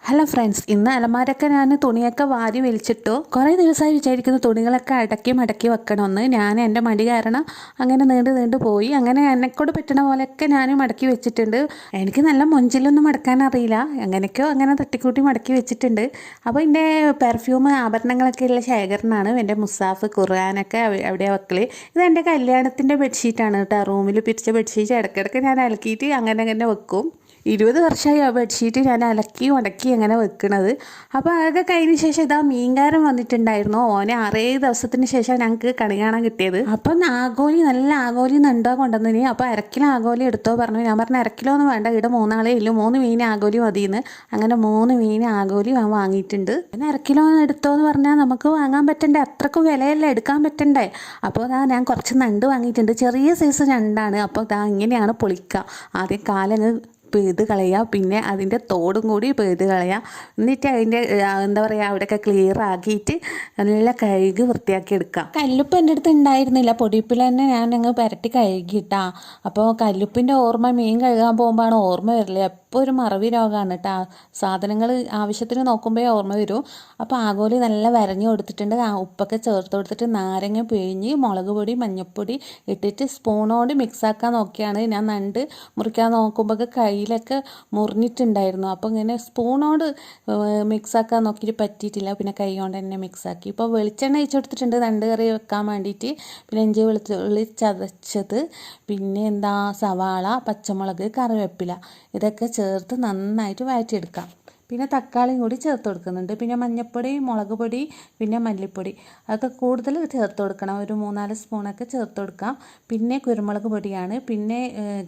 Hello friends, ഇന്ന് അലമാരൊക്കെ ഞാൻ തുണിയൊക്കെ വാരി വലിച്ചിട്ടു. കുറേ ദിവസമായി വിചാരിക്കുന്ന തുണികളൊക്കെ അടക്കി മടക്കി വെക്കണമെന്ന്. ഞാൻ എൻ്റെ മടി കാരണം അങ്ങനെ നീണ്ടു പോയി. അങ്ങനെ എന്നെക്കൂടെ പറ്റണ പോലെയൊക്കെ ഞാൻ മടക്കി വെച്ചിട്ടുണ്ട്. എനിക്ക് നല്ല മൊഞ്ചിലൊന്നും മടക്കാൻ അറിയില്ല, എങ്ങനെയൊക്കെയോ അങ്ങനെ തട്ടിക്കൂട്ടി മടക്കി വെച്ചിട്ടുണ്ട്. അപ്പോൾ എൻ്റെ പെർഫ്യൂം ആഭരണങ്ങളൊക്കെ ഉള്ള ശേഖരണമാണ്. എൻ്റെ മുസാഫ് ഖുർആനൊക്കെ എവിടെയാണ് വെക്കൽ. ഇത് എൻ്റെ കല്യാണത്തിൻ്റെ ബെഡ്ഷീറ്റാണ് കേട്ടോ. റൂമിൽ പിരിച്ച ബെഡ്ഷീറ്റ് ഇടയ്ക്കിടയ്ക്ക് ഞാൻ അലക്കിയിട്ട് അങ്ങനെ വെക്കും. 20 വർഷമായി ആ ബെഡ്ഷീറ്റ് ഞാൻ അലക്കി ഉടക്കി അങ്ങനെ വെക്കുന്നത്. അപ്പോൾ അതൊക്കെ കഴിഞ്ഞ ശേഷം ഇതാ മീൻകാരൻ വന്നിട്ടുണ്ടായിരുന്നു. ഓനെ 6 ദിവസത്തിന് ശേഷം ഞങ്ങൾക്ക് കണി കാണാൻ കിട്ടിയത്. അപ്പം ആഗോലി, നല്ല ആഗോലി നണ്ടോ കൊണ്ടുവന്നിനി. അപ്പോൾ 1 കിലോ ആഗോലി എടുത്തോ പറഞ്ഞു. ഞാൻ പറഞ്ഞു 1 കിലോ ഒന്നും വേണ്ട, ഇവിടെ 3 ആളേ ഇല്ലു, 3 മീൻ ആഗോലി മതിയെന്ന്. അങ്ങനെ 3 മീൻ ആഗോലി ഞാൻ വാങ്ങിയിട്ടുണ്ട്. പിന്നെ 1 കിലോ എടുത്തോ എന്ന് പറഞ്ഞാൽ നമുക്ക് വാങ്ങാൻ പറ്റണ്ടേ, അത്രക്കും വിലയല്ല, എടുക്കാൻ പറ്റണ്ടേ. അപ്പോൾ ഞാൻ കുറച്ച് നണ്ട് വാങ്ങിയിട്ടുണ്ട്. ചെറിയ സൈസ് ഞണ്ടാണ്. അപ്പോൾ ഇങ്ങനെയാണ് പൊളിക്കുക. ആദ്യം കാലങ്ങ് പിഴുത് കളയുക, പിന്നെ അതിൻ്റെ തോടും കൂടി പിഴുത് കളയുക. എന്നിട്ട് അതിൻ്റെ എന്താ പറയുക, അവിടെയൊക്കെ ക്ലിയർ ആക്കിയിട്ട് നല്ല കഴുകി വൃത്തിയാക്കി എടുക്കുക. കല്ലുപ്പ് എൻ്റെ അടുത്ത് ഉണ്ടായിരുന്നില്ല, പൊടിയുപ്പിൽ തന്നെ ഞാൻ അങ്ങ് പുരട്ടി കഴുകിയിട്ടാ. അപ്പോൾ കല്ലുപ്പിൻ്റെ ഓർമ്മ മീൻ കഴുകാൻ പോകുമ്പോഴാണ് ഓർമ്മ വരില്ല. എപ്പോൾ ഒരു മറവി രോഗമാണ് കേട്ടോ. സാധനങ്ങൾ ആവശ്യത്തിന് നോക്കുമ്പോഴേ ഓർമ്മ വരും. അപ്പോൾ ആഗോലി നല്ല വരഞ്ഞു കൊടുത്തിട്ടുണ്ട്. ഉപ്പൊക്കെ ചേർത്ത് കൊടുത്തിട്ട് നാരങ്ങ പിഴിഞ്ഞ് മുളക് പൊടി മഞ്ഞൾപ്പൊടി ഇട്ടിട്ട് സ്പൂണോട് മിക്സാക്കാൻ നോക്കിയാണ്. ഞാൻ നണ്ട് മുറിക്കാൻ നോക്കുമ്പോൾ കയ്യിലൊക്കെ മുറിഞ്ഞിട്ടുണ്ടായിരുന്നു. അപ്പോൾ ഇങ്ങനെ സ്പൂണോട് മിക്സാക്കാൻ നോക്കിയിട്ട് പറ്റിയിട്ടില്ല. പിന്നെ കൈ കൊണ്ട് തന്നെ മിക്സാക്കി. ഇപ്പോൾ വെളിച്ചെണ്ണ ഒഴിച്ച് കൊടുത്തിട്ടുണ്ട് നണ്ട് കറി വെക്കാൻ വേണ്ടിയിട്ട്. പിന്നെ ഇഞ്ചി വെളുത്തുള്ളി ചതച്ചത്, പിന്നെ സവാള, പച്ചമുളക്, കറിവേപ്പില ഇതൊക്കെ ചേർത്ത് നന്നായിട്ട് വഴറ്റിയെടുക്കാം. പിന്നെ തക്കാളിയും കൂടി ചേർത്ത് കൊടുക്കുന്നുണ്ട്. പിന്നെ മഞ്ഞൾപ്പൊടി, മുളക് പൊടി, പിന്നെ മല്ലിപ്പൊടി അതൊക്കെ കൂടുതൽ ചേർത്ത് കൊടുക്കണം. ഒരു 3-4 സ്പൂണൊക്കെ ചേർത്ത് കൊടുക്കാം. പിന്നെ കുരുമുളക് പൊടിയാണ്. പിന്നെ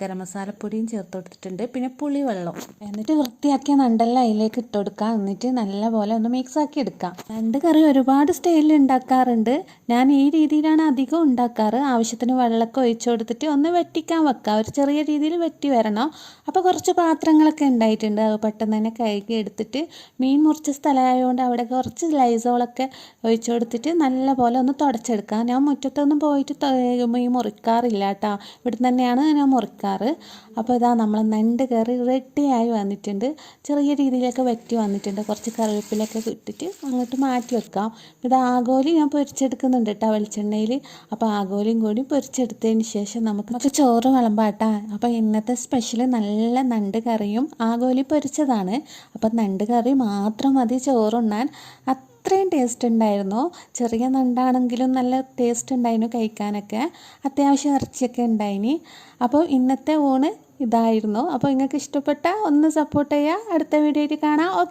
ഗരം മസാലപ്പൊടിയും ചേർത്ത് കൊടുത്തിട്ടുണ്ട്. പിന്നെ പുളിവെള്ളം. എന്നിട്ട് വൃത്തിയാക്കിയ നണ്ടെല്ലാം അതിലേക്ക് ഇട്ട് കൊടുക്കാം. എന്നിട്ട് നല്ലപോലെ ഒന്ന് മിക്സ് ആക്കി എടുക്കാം. നണ്ട് കറി ഒരുപാട് സ്റ്റൈലിൽ ഉണ്ടാക്കാറുണ്ട്. ഞാൻ ഈ രീതിയിലാണ് അധികം ഉണ്ടാക്കാറ്. ആവശ്യത്തിന് വെള്ളമൊക്കെ ഒഴിച്ച് കൊടുത്തിട്ട് ഒന്ന് വെട്ടിക്കാൻ വെക്കാം. ഒരു ചെറിയ രീതിയിൽ വെട്ടി വരണം. അപ്പോൾ കുറച്ച് പാത്രങ്ങളൊക്കെ ഉണ്ടായിട്ടുണ്ട്. അത് പെട്ടെന്ന് തന്നെ കഴുകി എടുത്തിട്ട് മീൻ മുറിച്ച സ്ഥലമായതുകൊണ്ട് അവിടെ കുറച്ച് ലൈസോളൊക്കെ ഒഴിച്ച് കൊടുത്തിട്ട് നല്ലപോലെ ഒന്ന് തുടച്ചെടുക്കാം. ഞാൻ മുറ്റത്തൊന്നും പോയിട്ട് മീൻ മുറിക്കാറില്ല കേട്ടോ, ഇവിടെ തന്നെയാണ് ഞാൻ മുറിക്കാറ്. അപ്പോൾ നമ്മൾ നണ്ട് കറി റെഡിയായി വന്നിട്ടുണ്ട്. ചെറിയ രീതിയിലൊക്കെ വെട്ടി വന്നിട്ടുണ്ട്. കുറച്ച് കറിവേപ്പിലൊക്കെ ഇട്ടിട്ട് അങ്ങോട്ട് മാറ്റി വെക്കാം. ആഗോലി ഞാൻ പൊരിച്ചെടുക്കുന്നുണ്ട് കേട്ടോ വെളിച്ചെണ്ണയിൽ. അപ്പോൾ ആഗോലിയും കൂടി പൊരിച്ചെടുത്തതിന് ശേഷം നമുക്ക് ചോറ് വിളമ്പാട്ടാ. അപ്പോൾ ഇന്നത്തെ സ്പെഷ്യൽ നല്ല നണ്ട് കറിയും ആഗോലി പൊരിച്ചതാണ്. അപ്പം നണ്ട് കറി മാത്രം മതി ചോറുണ്ണാൻ. അത്രയും ടേസ്റ്റ് ഉണ്ടായിരുന്നു. ചെറിയ നണ്ടാണെങ്കിലും നല്ല ടേസ്റ്റ് ഉണ്ടായിരുന്നു കഴിക്കാനൊക്കെ. അത്യാവശ്യം ഇറച്ചിയൊക്കെ ഉണ്ടായിനി. അപ്പോൾ ഇന്നത്തെ ഊണ് ഇതായിരുന്നു. അപ്പോൾ നിങ്ങൾക്ക് ഇഷ്ടപ്പെട്ട ഒന്ന് സപ്പോർട്ട് ചെയ്യുക. അടുത്ത വീഡിയോയിൽ കാണാം.